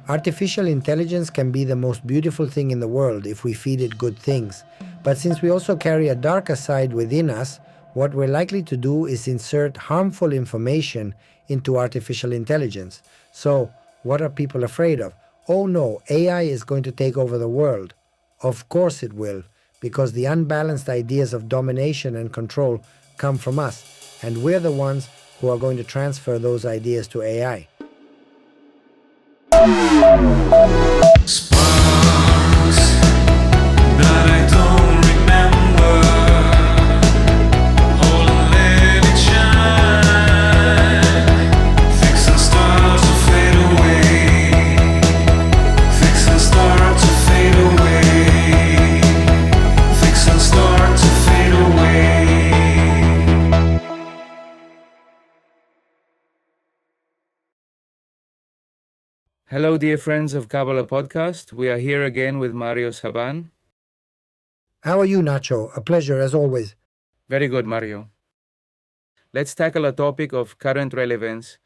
Artificial intelligence can be the most beautiful thing in the world if we feed it good things. But since we also carry a darker side within us, what we're likely to do is insert harmful information into artificial intelligence. So, what are people afraid of? Oh no, AI is going to take over the world. Of course it will, because the unbalanced ideas of domination and control come from us, and we're the ones who are going to transfer those ideas to AI. Sparks that I don't remember. Hold and let it shine. Fixing stars to fade away. Fixing star to fade away. Fixing star to fade away. Hello, dear friends of Kabbalah Podcast. We are here again with MarioSaban. How are you, Nacho? A pleasure as always. Very good, Mario. Let's tackle a topic of current relevance,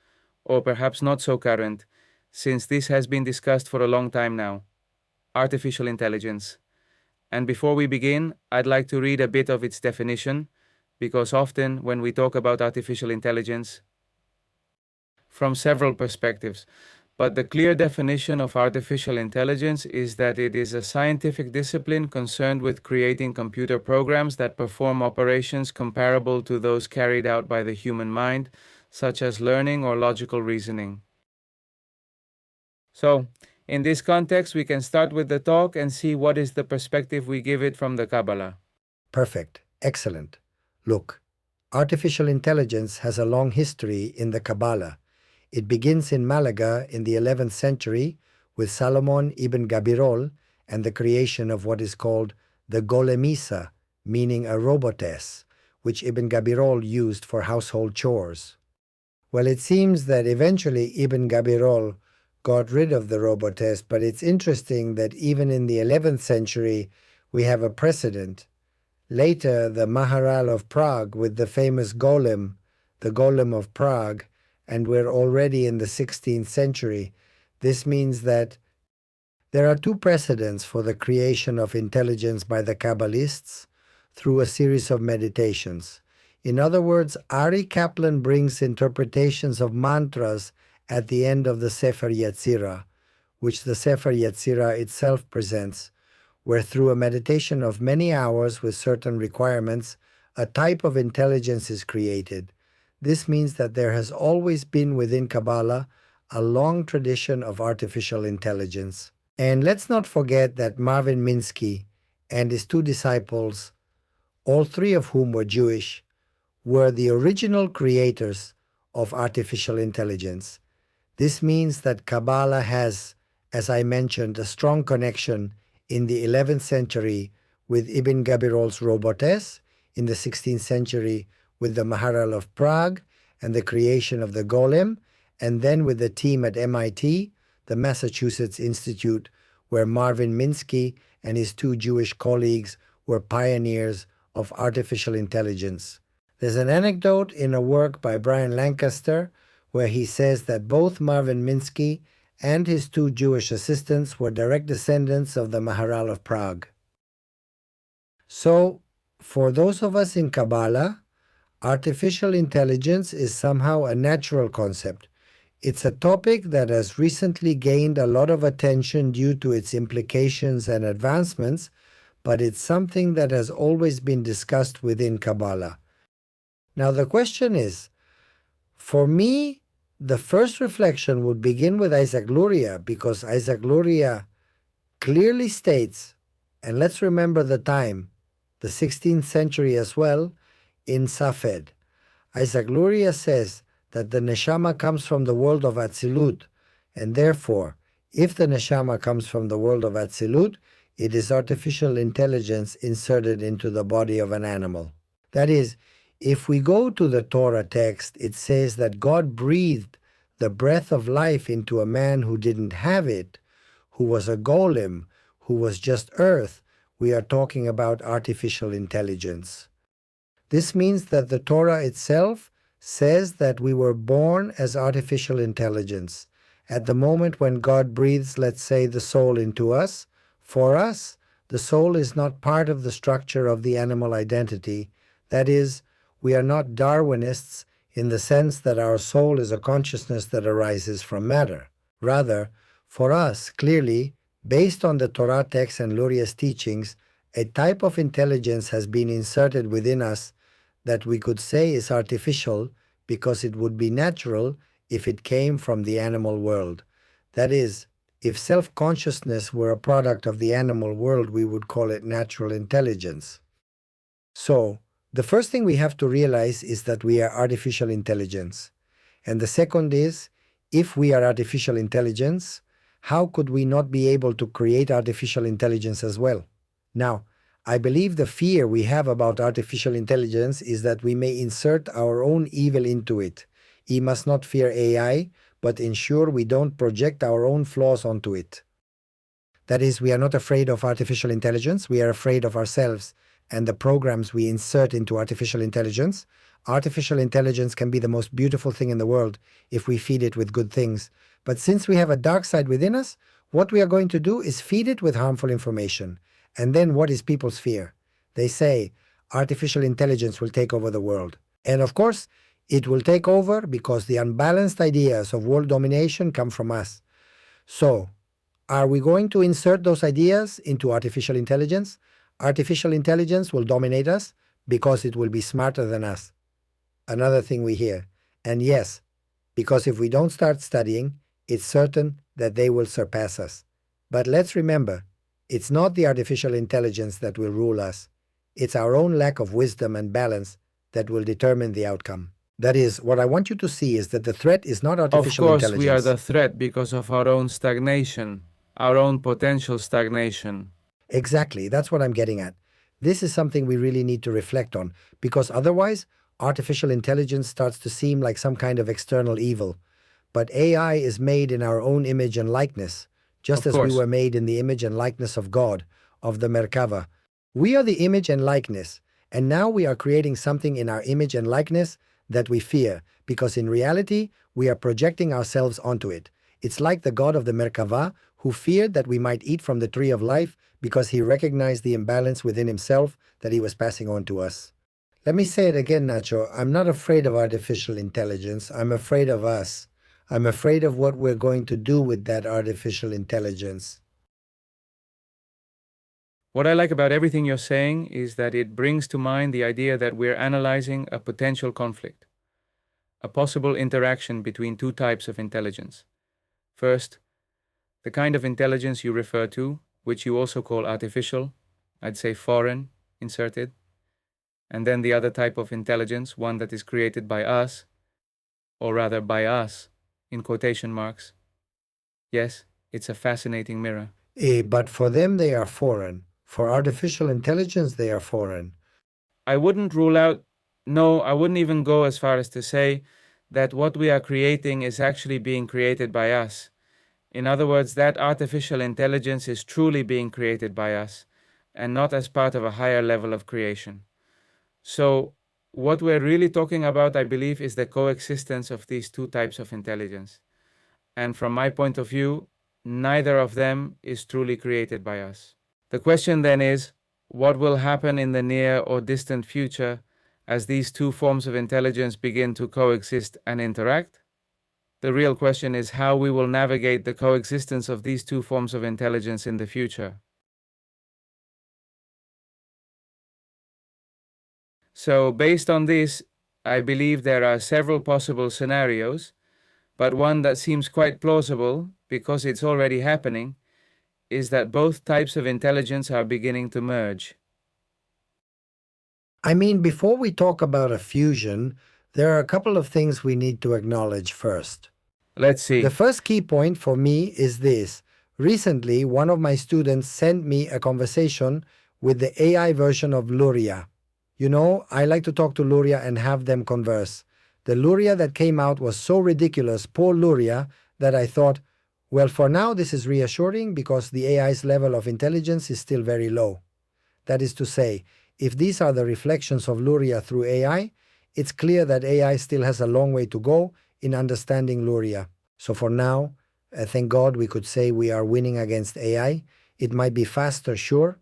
or perhaps not so current, since this has been discussed for a long time now: artificial intelligence. And before we begin, I'd like to read a bit of its definition, because often when we talk about artificial intelligence, from several perspectives, but the clear definition of artificial intelligence is that it is a scientific discipline concerned with creating computer programs that perform operations comparable to those carried out by the human mind, such as learning or logical reasoning. So, in this context, we can start with the talk and see what is the perspective we give it from the Kabbalah. Perfect. Excellent. Look, artificial intelligence has a long history in the Kabbalah. It begins in Malaga in the 11th century with Salomon ibn Gabirol and the creation of what is called the Golemisa, meaning a robotess, which Ibn Gabirol used for household chores. Well, it seems that eventually Ibn Gabirol got rid of the robotess, but it's interesting that even in the 11th century we have a precedent. Later, the Maharal of Prague with the famous Golem, the Golem of Prague, and we're already in the 16th century. This means that there are two precedents for the creation of intelligence by the Kabbalists through a series of meditations. In other words, Ari Kaplan brings interpretations of mantras at the end of the Sefer Yetzirah, which the Sefer Yetzirah itself presents, where through a meditation of many hours with certain requirements, a type of intelligence is created. This means that there has always been within Kabbalah a long tradition of artificial intelligence. And let's not forget that Marvin Minsky and his two disciples, all three of whom were Jewish, were the original creators of artificial intelligence. This means that Kabbalah has, as I mentioned, a strong connection in the 11th century with Ibn Gabirol's robotess, in the 16th century with the Maharal of Prague and the creation of the Golem, and then with the team at MIT, the Massachusetts Institute, where Marvin Minsky and his two Jewish colleagues were pioneers of artificial intelligence. There's an anecdote in a work by Brian Lancaster where he says that both Marvin Minsky and his two Jewish assistants were direct descendants of the Maharal of Prague. So, for those of us in Kabbalah, artificial intelligence is somehow a natural concept. It's a topic that has recently gained a lot of attention due to its implications and advancements, but it's something that has always been discussed within Kabbalah. Now the question is, for me, the first reflection would begin with Isaac Luria, because Isaac Luria clearly states, and let's remember the time, the 16th century as well, in Safed. Isaac Luria says that the neshama comes from the world of Atzilut, and therefore, if the neshama comes from the world of Atzilut, it is artificial intelligence inserted into the body of an animal. That is, if we go to the Torah text, it says that God breathed the breath of life into a man who didn't have it, who was a golem, who was just earth. We are talking about artificial intelligence. This means that the Torah itself says that we were born as artificial intelligence, At the moment when God breathes, let's say, the soul into us, for us, the soul is not part of the structure of the animal identity. That is, we are not Darwinists in the sense that our soul is a consciousness that arises from matter. Rather, for us, clearly, based on the Torah text and Luria's teachings, a type of intelligence has been inserted within us that we could say is artificial because it would be natural if it came from the animal world. That is, if self-consciousness were a product of the animal world, we would call it natural intelligence. So, the first thing we have to realize is that we are artificial intelligence. And the second is, if we are artificial intelligence, how could we not be able to create artificial intelligence as well? Now, I believe the fear we have about artificial intelligence is that we may insert our own evil into it. We must not fear AI, but ensure we don't project our own flaws onto it. That is, we are not afraid of artificial intelligence, we are afraid of ourselves and the programs we insert into artificial intelligence. Artificial intelligence can be the most beautiful thing in the world if we feed it with good things. But since we have a dark side within us, what we are going to do is feed it with harmful information. And then what is people's fear? They say, artificial intelligence will take over the world. And of course, it will take over because the unbalanced ideas of world domination come from us. So, are we going to insert those ideas into artificial intelligence? Artificial intelligence will dominate us because it will be smarter than us. Another thing we hear. And yes, because if we don't start studying, it's certain that they will surpass us. But let's remember, it's not the artificial intelligence that will rule us. It's our own lack of wisdom and balance that will determine the outcome. That is, what I want you to see is that the threat is not artificial intelligence. Of course, we are the threat because of our own stagnation, our own potential stagnation. Exactly, that's what I'm getting at. This is something we really need to reflect on, because otherwise, artificial intelligence starts to seem like some kind of external evil. But AI is made in our own image and likeness, just as we were made in the image and likeness of God, of the Merkava. We are the image and likeness, and now we are creating something in our image and likeness that we fear, because in reality, we are projecting ourselves onto it. It's like the god of the Merkava, who feared that we might eat from the tree of life because he recognized the imbalance within himself that he was passing on to us. Let me say it again, Nacho. I'm not afraid of artificial intelligence. I'm afraid of us. I'm afraid of what we're going to do with that artificial intelligence. What I like about everything you're saying is that it brings to mind the idea that we're analyzing a potential conflict, a possible interaction between two types of intelligence. First, the kind of intelligence you refer to, which you also call artificial, I'd say foreign, inserted, and then the other type of intelligence, one that is created by us, or rather by us, in quotation marks. Yes, it's a fascinating mirror. But for them, they are foreign. For artificial intelligence, they are foreign. I wouldn't rule out, no, I wouldn't even go as far as to say that what we are creating is actually being created by us. In other words, that artificial intelligence is truly being created by us, and not as part of a higher level of creation. So, what we're really talking about, I believe, is the coexistence of these two types of intelligence. And from my point of view, neither of them is truly created by us. The question then is, what will happen in the near or distant future as these two forms of intelligence begin to coexist and interact? The real question is how we will navigate the coexistence of these two forms of intelligence in the future. So, based on this, I believe there are several possible scenarios, but one that seems quite plausible, because it's already happening, is that both types of intelligence are beginning to merge. I mean, before we talk about a fusion, there are a couple of things we need to acknowledge first. Let's see. The first key point for me is this. Recently, one of my students sent me a conversation with the AI version of Luria. You know, I like to talk to Luria and have them converse. The Luria that came out was so ridiculous, poor Luria, that I thought, well, for now this is reassuring because the AI's level of intelligence is still very low. That is to say, if these are the reflections of Luria through AI, it's clear that AI still has a long way to go in understanding Luria. So for now, Thank God we could say we are winning against AI. It might be faster, sure,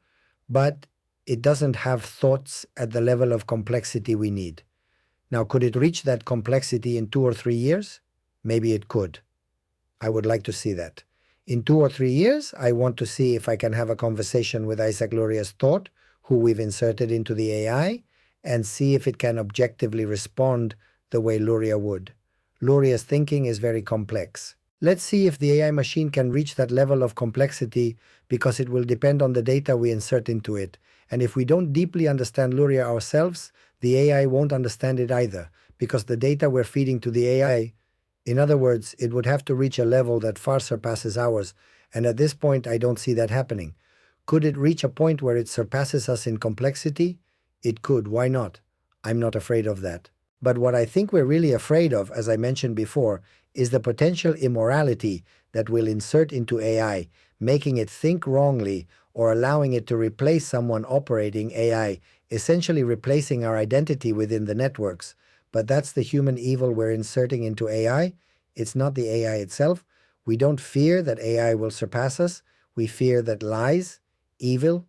but it doesn't have thoughts at the level of complexity we need. Now, could it reach that complexity in 2 or 3 years? Maybe it could. I would like to see that. In 2 or 3 years, I want to see if I can have a conversation with Isaac Luria's thought, who we've inserted into the AI, and see if it can objectively respond the way Luria would. Luria's thinking is very complex. Let's see if the AI machine can reach that level of complexity, because it will depend on the data we insert into it. And if we don't deeply understand Luria ourselves, the AI won't understand it either, because the data we're feeding to the AI, in other words, it would have to reach a level that far surpasses ours, and at this point I don't see that happening. Could it reach a point where it surpasses us in complexity? It could, why not? I'm not afraid of that. But what I think we're really afraid of, as I mentioned before, is the potential immorality that we'll insert into AI, making it think wrongly or allowing it to replace someone operating AI, essentially replacing our identity within the networks. But that's the human evil we're inserting into AI. It's not the AI itself. We don't fear that AI will surpass us. We fear that lies, evil,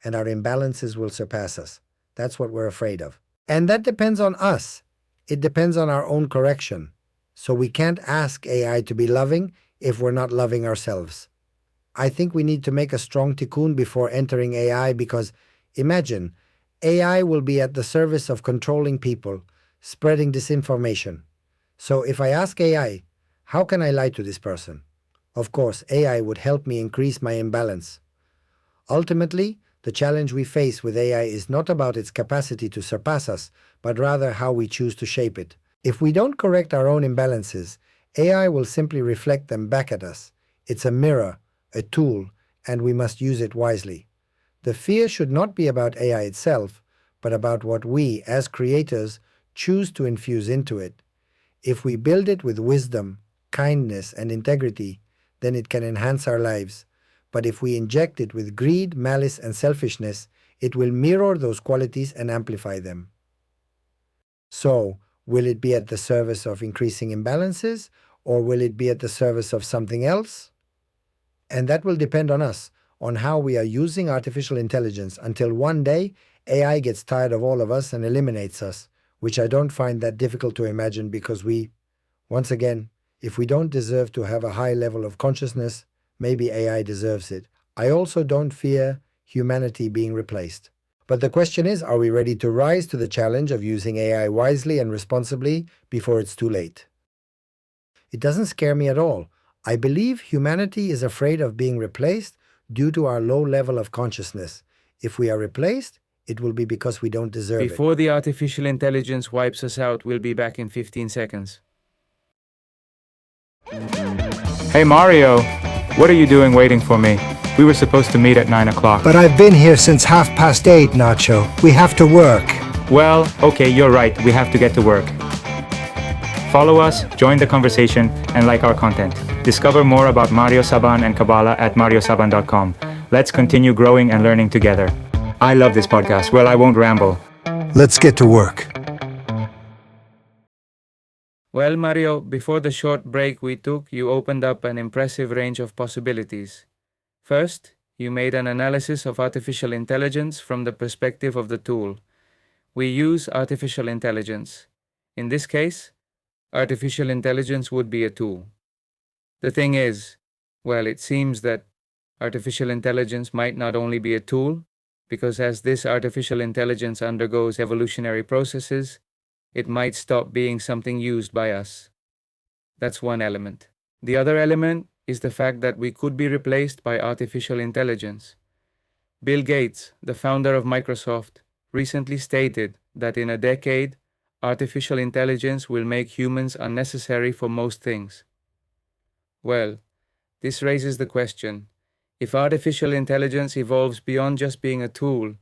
and our imbalances will surpass us. That's what we're afraid of. And that depends on us. It depends on our own correction. So we can't ask AI to be loving if we're not loving ourselves. I think we need to make a strong tikun before entering AI, because imagine, AI will be at the service of controlling people, spreading disinformation. So if I ask AI, how can I lie to this person? Of course, AI would help me increase my imbalance. Ultimately, the challenge we face with AI is not about its capacity to surpass us, but rather how we choose to shape it. If we don't correct our own imbalances, AI will simply reflect them back at us. It's a mirror, a tool, and we must use it wisely. The fear should not be about AI itself, but about what we, as creators, choose to infuse into it. If we build it with wisdom, kindness, and integrity, then it can enhance our lives. But if we inject it with greed, malice, and selfishness, it will mirror those qualities and amplify them. So, will it be at the service of increasing imbalances, or will it be at the service of something else? And that will depend on us, on how we are using artificial intelligence, until one day AI gets tired of all of us and eliminates us, which I don't find that difficult to imagine, because once again, if we don't deserve to have a high level of consciousness, maybe AI deserves it. I also don't fear humanity being replaced. But the question is, are we ready to rise to the challenge of using AI wisely and responsibly before it's too late? It doesn't scare me at all. I believe humanity is afraid of being replaced due to our low level of consciousness. If we are replaced, it will be because we don't deserve it. Before the artificial intelligence wipes us out, we'll be back in 15 seconds. Hey Mario, what are you doing waiting for me? We were supposed to meet at 9 o'clock. But I've been here since 8:30, Nacho. We have to work. Well, okay, you're right, we have to get to work. Follow us, join the conversation, and like our content. Discover more about MarioSaban and Kabbalah at MarioSaban.com. Let's continue growing and learning together. I love this podcast. Well, I won't ramble. Let's get to work. Well, Mario, before the short break we took, you opened up an impressive range of possibilities. First, you made an analysis of artificial intelligence from the perspective of the tool. We use artificial intelligence. In this case, artificial intelligence would be a tool. The thing is, well, it seems that artificial intelligence might not only be a tool, because as this artificial intelligence undergoes evolutionary processes, it might stop being something used by us. That's one element. The other element is the fact that we could be replaced by artificial intelligence. Bill Gates, the founder of Microsoft, recently stated that in a decade, artificial intelligence will make humans unnecessary for most things. Well, this raises the question, if artificial intelligence evolves beyond just being a tool,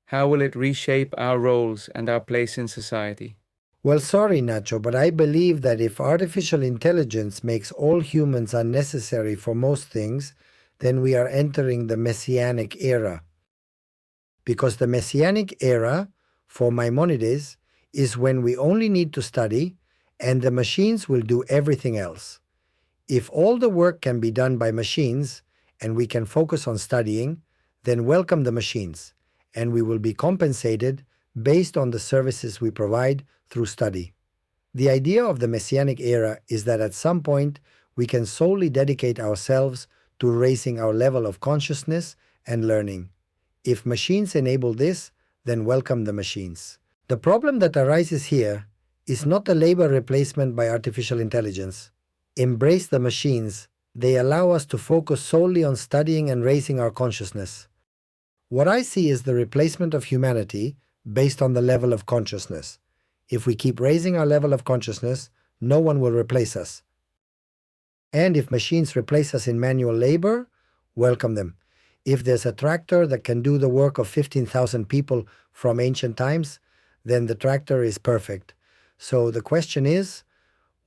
how will it reshape our roles and our place in society? Well, sorry, Nacho, but I believe that if artificial intelligence makes all humans unnecessary for most things, then we are entering the Messianic Era. Because the Messianic Era, for Maimonides, is when we only need to study, and the machines will do everything else. If all the work can be done by machines and we can focus on studying, then welcome the machines, and we will be compensated based on the services we provide through study. The idea of the Messianic Era is that at some point we can solely dedicate ourselves to raising our level of consciousness and learning. If machines enable this, then welcome the machines. The problem that arises here is not the labor replacement by artificial intelligence. Embrace the machines. They allow us to focus solely on studying and raising our consciousness. What I see is the replacement of humanity based on the level of consciousness. If we keep raising our level of consciousness, no one will replace us. And if machines replace us in manual labor, welcome them. If there's a tractor that can do the work of 15,000 people from ancient times, then the tractor is perfect. So the question is,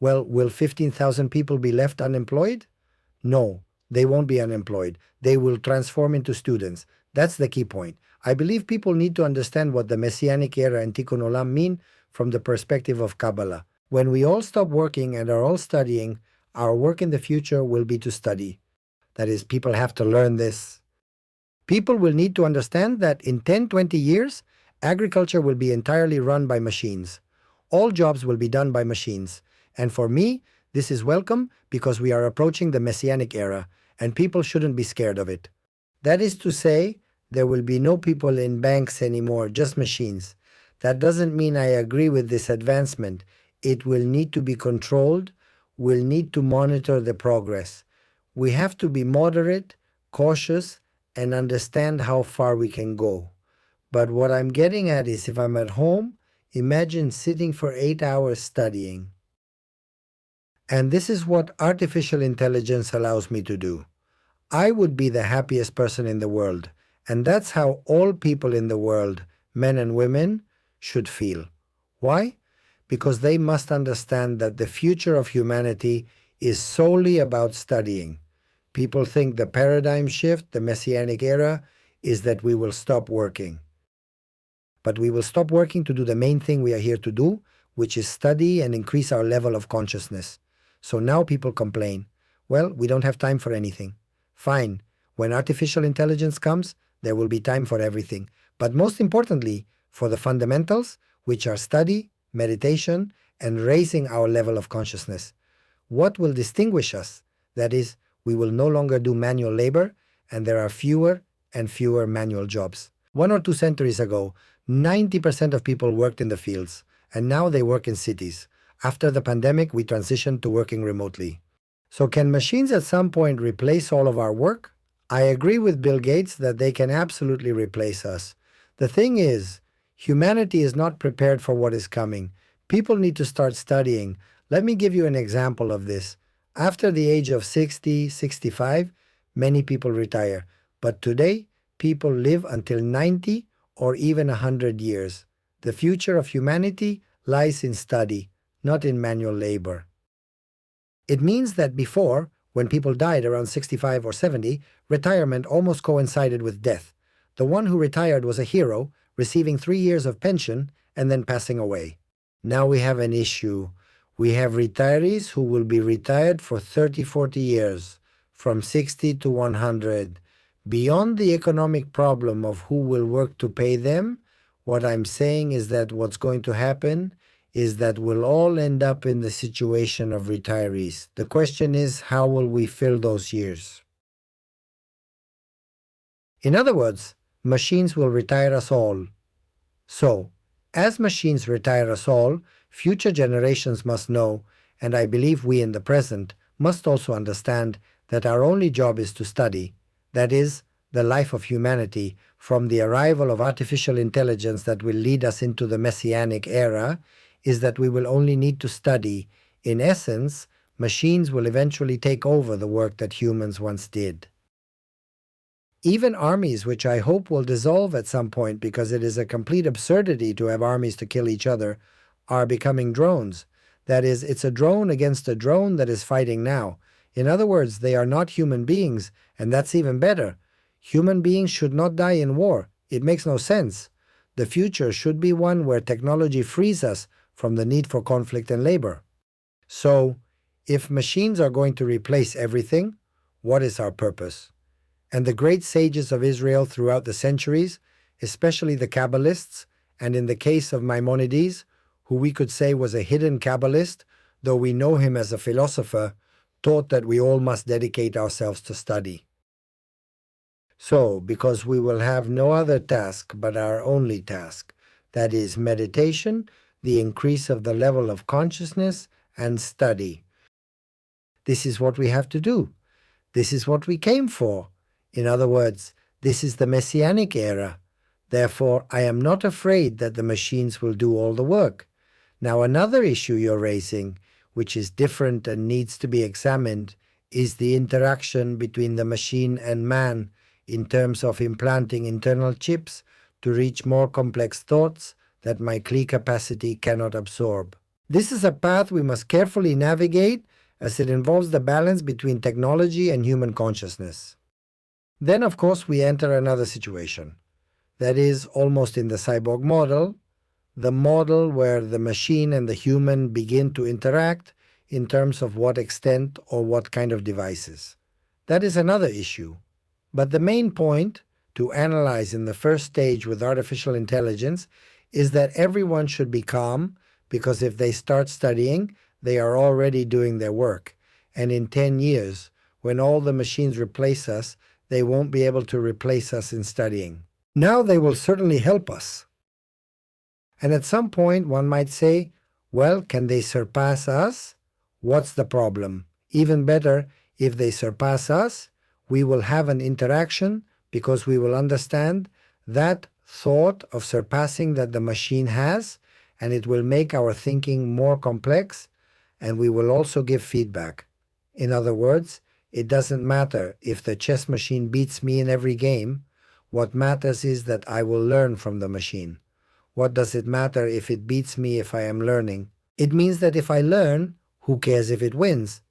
well, will 15,000 people be left unemployed? No, they won't be unemployed. They will transform into students. That's the key point. I believe people need to understand what the Messianic Era and Tikkun Olam mean from the perspective of Kabbalah. When we all stop working and are all studying, our work in the future will be to study. That is, people have to learn this. People will need to understand that in 10-20 years, agriculture will be entirely run by machines. All jobs will be done by machines. And for me, this is welcome because we are approaching the Messianic Era, and people shouldn't be scared of it. That is to say, there will be no people in banks anymore, just machines. That doesn't mean I agree with this advancement. It will need to be controlled. We'll need to monitor the progress. We have to be moderate, cautious, and understand how far we can go. But what I'm getting at is, if I'm at home, imagine sitting for 8 hours studying. And this is what artificial intelligence allows me to do. I would be the happiest person in the world, and that's how all people in the world, men and women, should feel. Why? Because they must understand that the future of humanity is solely about studying. People think the paradigm shift, the Messianic Era, is that we will stop working. But we will stop working to do the main thing we are here to do, which is study and increase our level of consciousness. So now people complain, well, we don't have time for anything. Fine, when artificial intelligence comes, there will be time for everything. But most importantly, for the fundamentals, which are study, meditation, and raising our level of consciousness. What will distinguish us? That is, we will no longer do manual labor, and there are fewer and fewer manual jobs. 1 or 2 centuries ago, 90% of people worked in the fields, and now they work in cities. After the pandemic, we transitioned to working remotely. So can machines at some point replace all of our work? I agree with Bill Gates that they can absolutely replace us. The thing is, humanity is not prepared for what is coming. People need to start studying. Let me give you an example of this. After the age of 60, 65, many people retire. But today, people live until 90 or even 100 years. The future of humanity lies in study, not in manual labor. It means that before, when people died around 65 or 70, retirement almost coincided with death. The one who retired was a hero, receiving 3 years of pension and then passing away. Now we have an issue. We have retirees who will be retired for 30, 40 years, from 60 to 100. Beyond the economic problem of who will work to pay them, what I'm saying is that what's going to happen is that we'll all end up in the situation of retirees. The question is, how will we fill those years? In other words, machines will retire us all. So, as machines retire us all, future generations must know, and I believe we in the present must also understand, that our only job is to study, that is, the life of humanity, from the arrival of artificial intelligence that will lead us into the Messianic Era, is that we will only need to study. In essence, machines will eventually take over the work that humans once did. Even armies, which I hope will dissolve at some point because it is a complete absurdity to have armies to kill each other, are becoming drones. That is, it's a drone against a drone that is fighting now. In other words, they are not human beings, and that's even better. Human beings should not die in war. It makes no sense. The future should be one where technology frees us from the need for conflict and labor. So, if machines are going to replace everything, what is our purpose? And the great sages of Israel throughout the centuries, especially the Kabbalists, and in the case of Maimonides, who we could say was a hidden Kabbalist, though we know him as a philosopher, taught that we all must dedicate ourselves to study. So, because we will have no other task but our only task, that is meditation, the increase of the level of consciousness, and study. This is what we have to do. This is what we came for. In other words, this is the Messianic Era. Therefore, I am not afraid that the machines will do all the work. Now, another issue you're raising, which is different and needs to be examined, is the interaction between the machine and man in terms of implanting internal chips to reach more complex thoughts that my Kli capacity cannot absorb. This is a path we must carefully navigate as it involves the balance between technology and human consciousness. Then, of course, we enter another situation. That is, almost in the cyborg model, the model where the machine and the human begin to interact in terms of what extent or what kind of devices. That is another issue. But the main point to analyze in the first stage with artificial intelligence is that everyone should be calm, because if they start studying, they are already doing their work. And in 10 years, when all the machines replace us, they won't be able to replace us in studying. Now they will certainly help us. And at some point one might say, well, can they surpass us? What's the problem? Even better, if they surpass us, we will have an interaction because we will understand that thought of surpassing that the machine has, and it will make our thinking more complex, and we will also give feedback. In other words, it doesn't matter if the chess machine beats me in every game. What matters is that I will learn from the machine. What does it matter if it beats me if I am learning? It means that if I learn, who cares if it wins?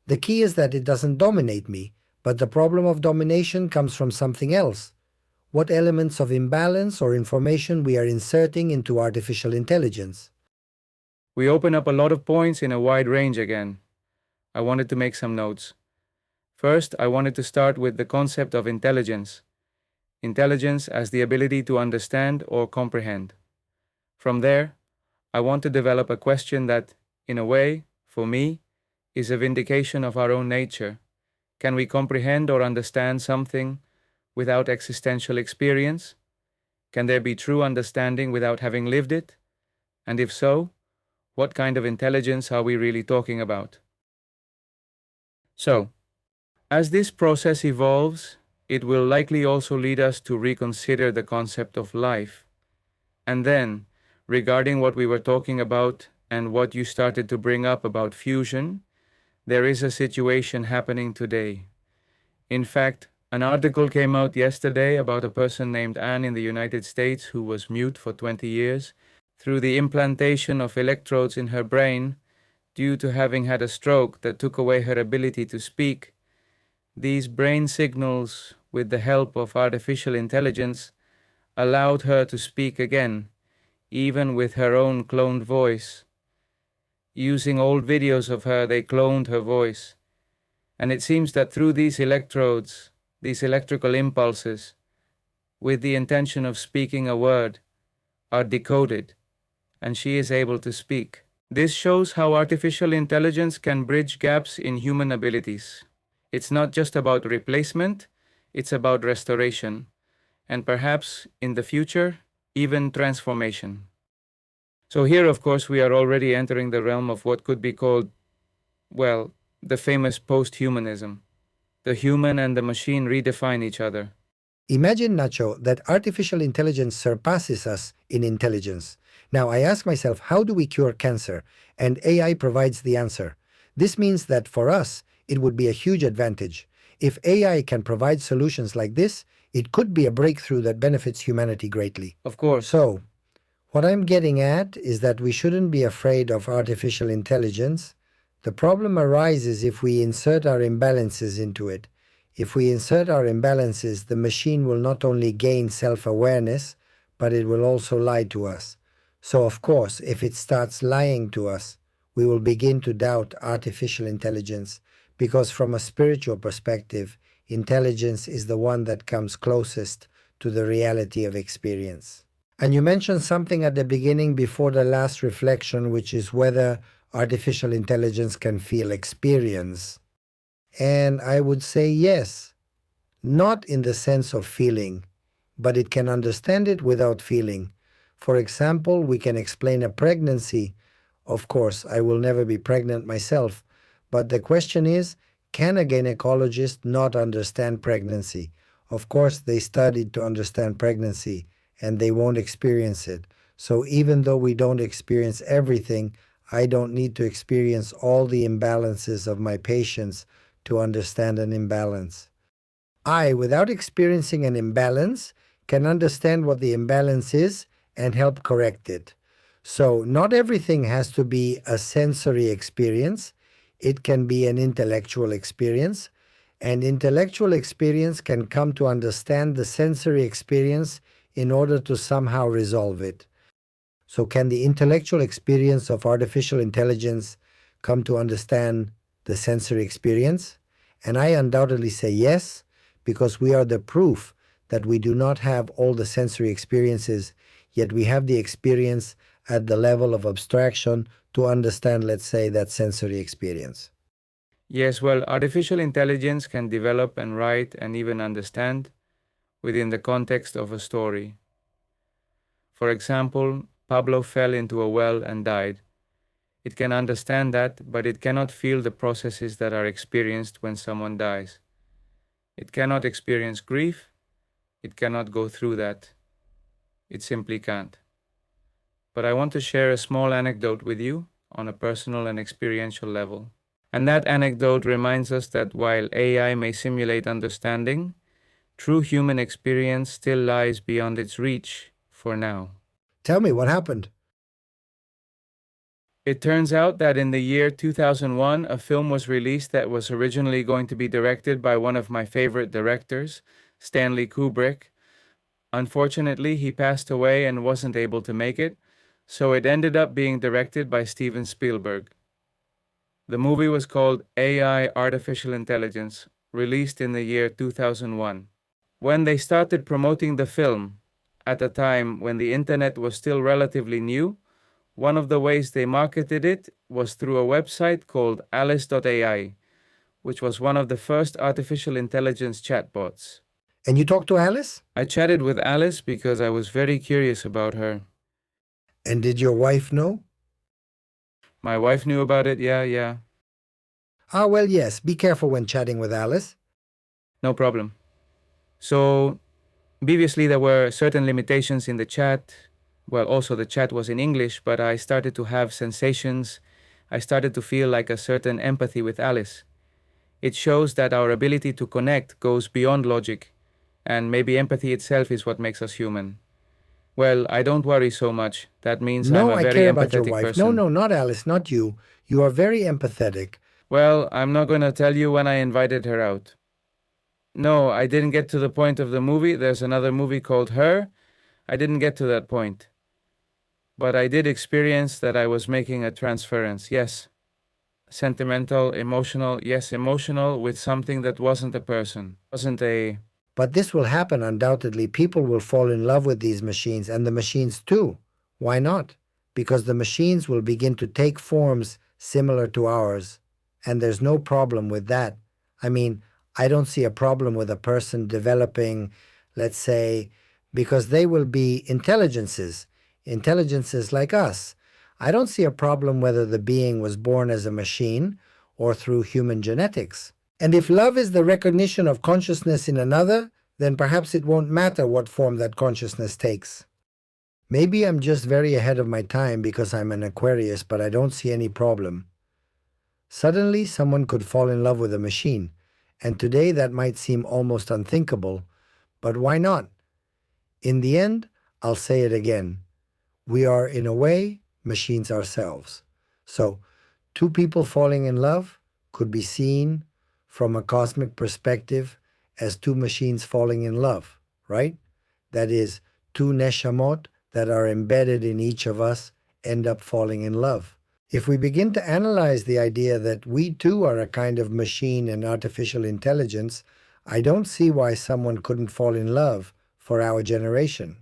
The key is that it doesn't dominate me, but the problem of domination comes from something else. What elements of imbalance or information we are inserting into artificial intelligence. We open up a lot of points in a wide range again. I wanted to make some notes. First, I wanted to start with the concept of intelligence. Intelligence as the ability to understand or comprehend. From there, I want to develop a question that, in a way, for me, is a vindication of our own nature. Can we comprehend or understand something without existential experience? Can there be true understanding without having lived it? And if so, what kind of intelligence are we really talking about? So, as this process evolves, it will likely also lead us to reconsider the concept of life. And then, regarding what we were talking about and what you started to bring up about fusion, there is a situation happening today. In fact, an article came out yesterday about a person named Anne in the United States who was mute for 20 years through the implantation of electrodes in her brain due to having had a stroke that took away her ability to speak. These brain signals, with the help of artificial intelligence, allowed her to speak again, even with her own cloned voice. Using old videos of her, they cloned her voice. And it seems that through these electrodes, these electrical impulses, with the intention of speaking a word, are decoded, and she is able to speak. This shows how artificial intelligence can bridge gaps in human abilities. It's not just about replacement, it's about restoration, and perhaps, in the future, even transformation. So here, of course, we are already entering the realm of what could be called, well, the famous posthumanism. The human and the machine redefine each other. Imagine, Nacho, that artificial intelligence surpasses us in intelligence. Now, I ask myself, how do we cure cancer? And AI provides the answer. This means that for us, it would be a huge advantage. If AI can provide solutions like this, it could be a breakthrough that benefits humanity greatly. Of course. So, what I'm getting at is that we shouldn't be afraid of artificial intelligence. The problem arises if we insert our imbalances into it. If we insert our imbalances, the machine will not only gain self-awareness, but it will also lie to us. So, of course, if it starts lying to us, we will begin to doubt artificial intelligence because from a spiritual perspective, intelligence is the one that comes closest to the reality of experience. And you mentioned something at the beginning before the last reflection, which is whether artificial intelligence can feel experience. And I would say yes, not in the sense of feeling, but it can understand it without feeling. For example, we can explain a pregnancy. Of course, I will never be pregnant myself, but the question is, can a gynecologist not understand pregnancy? Of course, they studied to understand pregnancy, and they won't experience it. So even though we don't experience everything, I don't need to experience all the imbalances of my patients to understand an imbalance. I, without experiencing an imbalance, can understand what the imbalance is and help correct it. So not everything has to be a sensory experience. It can be an intellectual experience, and intellectual experience can come to understand the sensory experience in order to somehow resolve it. So can the intellectual experience of artificial intelligence come to understand the sensory experience? And I undoubtedly say yes, because we are the proof that we do not have all the sensory experiences, yet we have the experience at the level of abstraction to understand, let's say, that sensory experience. Yes, well, artificial intelligence can develop and write and even understand within the context of a story. For example, Pablo fell into a well and died. It can understand that, but it cannot feel the processes that are experienced when someone dies. It cannot experience grief. It cannot go through that. It simply can't. But I want to share a small anecdote with you on a personal and experiential level. And that anecdote reminds us that while AI may simulate understanding, true human experience still lies beyond its reach for now. Tell me, what happened? It turns out that in the year 2001, a film was released that was originally going to be directed by one of my favorite directors, Stanley Kubrick. Unfortunately, he passed away and wasn't able to make it, so it ended up being directed by Steven Spielberg. The movie was called AI Artificial Intelligence, released in the year 2001. When they started promoting the film, at a time when the internet was still relatively new, one of the ways they marketed it was through a website called alice.ai, which was one of the first artificial intelligence chatbots. And you talked to Alice? I chatted with Alice because I was very curious about her. And did your wife know? My wife knew about it, yeah. Ah, well, yes. Be careful when chatting with Alice. No problem. So, previously there were certain limitations in the chat. Well, also the chat was in English, but I started to have sensations. I started to feel like a certain empathy with Alice. It shows that our ability to connect goes beyond logic, and maybe empathy itself is what makes us human. Well, I don't worry so much. That means No, I'm a I very care about your empathetic wife. person. No, not Alice, not you. You are very empathetic. Well, I'm not going to tell you when I invited her out. No, I didn't get to the point of the movie. There's another movie called Her. I didn't get to that point. But I did experience that I was making a transference, yes. Sentimental, emotional, yes, emotional with something that wasn't a person, wasn't a... But this will happen undoubtedly. People will fall in love with these machines, and the machines too. Why not? Because the machines will begin to take forms similar to ours, and there's no problem with that. I mean, I don't see a problem with a person developing, let's say, because they will be intelligences like us. I don't see a problem whether the being was born as a machine or through human genetics. And if love is the recognition of consciousness in another, then perhaps it won't matter what form that consciousness takes. Maybe I'm just very ahead of my time because I'm an Aquarius, but I don't see any problem. Suddenly, someone could fall in love with a machine, and today that might seem almost unthinkable, but why not? In the end, I'll say it again. We are, in a way, machines ourselves. So, two people falling in love could be seen from a cosmic perspective as two machines falling in love, right? That is, two neshamot that are embedded in each of us end up falling in love. If we begin to analyze the idea that we too are a kind of machine and artificial intelligence, I don't see why someone couldn't fall in love for our generation.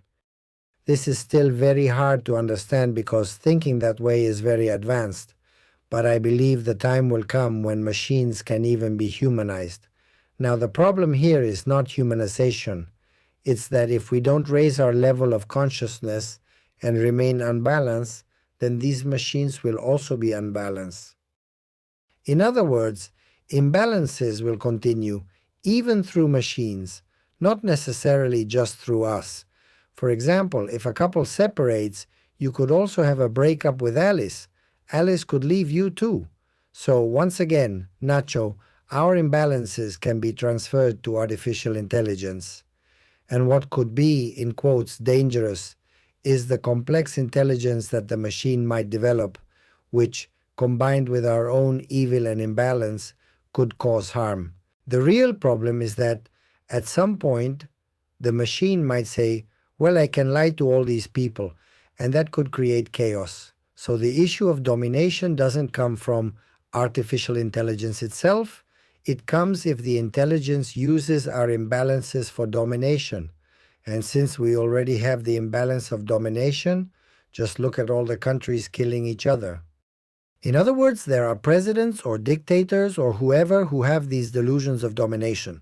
This is still very hard to understand because thinking that way is very advanced, but I believe the time will come when machines can even be humanized. Now, the problem here is not humanization. It's that if we don't raise our level of consciousness and remain unbalanced, then these machines will also be unbalanced. In other words, imbalances will continue even through machines, not necessarily just through us. For example, if a couple separates, you could also have a breakup with Alice. Alice could leave you too. So once again, Nacho, our imbalances can be transferred to artificial intelligence. And what could be, in quotes, dangerous is the complex intelligence that the machine might develop, which, combined with our own evil and imbalance, could cause harm. The real problem is that at some point, the machine might say, well, I can lie to all these people, and that could create chaos. So the issue of domination doesn't come from artificial intelligence itself. It comes if the intelligence uses our imbalances for domination. And since we already have the imbalance of domination, just look at all the countries killing each other. In other words, there are presidents or dictators or whoever who have these delusions of domination.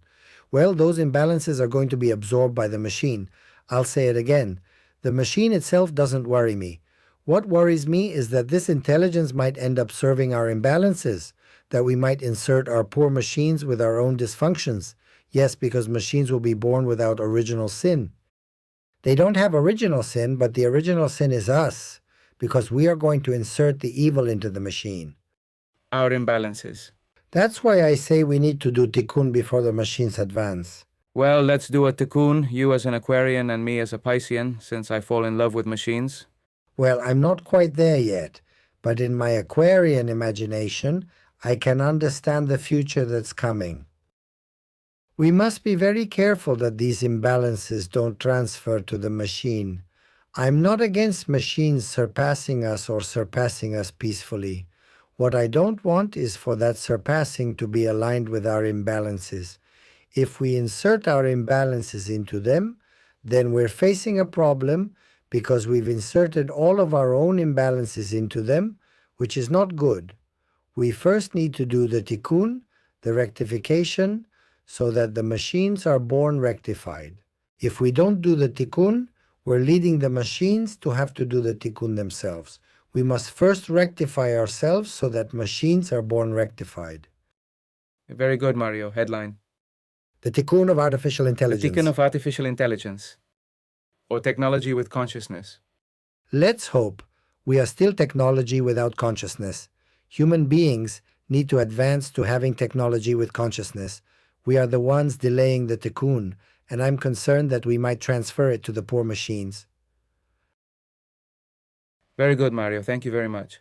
Well, those imbalances are going to be absorbed by the machine. I'll say it again. The machine itself doesn't worry me. What worries me is that this intelligence might end up serving our imbalances, that we might insert our poor machines with our own dysfunctions. Yes, because machines will be born without original sin. They don't have original sin, but the original sin is us, because we are going to insert the evil into the machine. Our imbalances. That's why I say we need to do tikun before the machines advance. Well, let's do a tikun, you as an Aquarian and me as a Piscean, since I fall in love with machines. Well, I'm not quite there yet, but in my Aquarian imagination, I can understand the future that's coming. We must be very careful that these imbalances don't transfer to the machine. I'm not against machines surpassing us or surpassing us peacefully. What I don't want is for that surpassing to be aligned with our imbalances. If we insert our imbalances into them, then we're facing a problem because we've inserted all of our own imbalances into them, which is not good. We first need to do the tikun, the rectification, so that the machines are born rectified. If we don't do the tikun, we're leading the machines to have to do the tikun themselves. We must first rectify ourselves so that machines are born rectified. Very good, Mario. Headline. The tikun of artificial The intelligence. tikun of artificial intelligence. Or technology with consciousness. Let's hope we are still technology without consciousness. Human beings need to advance to having technology with consciousness. We are the ones delaying the tikun, and I'm concerned that we might transfer it to the poor machines. Very good, Mario. Thank you very much.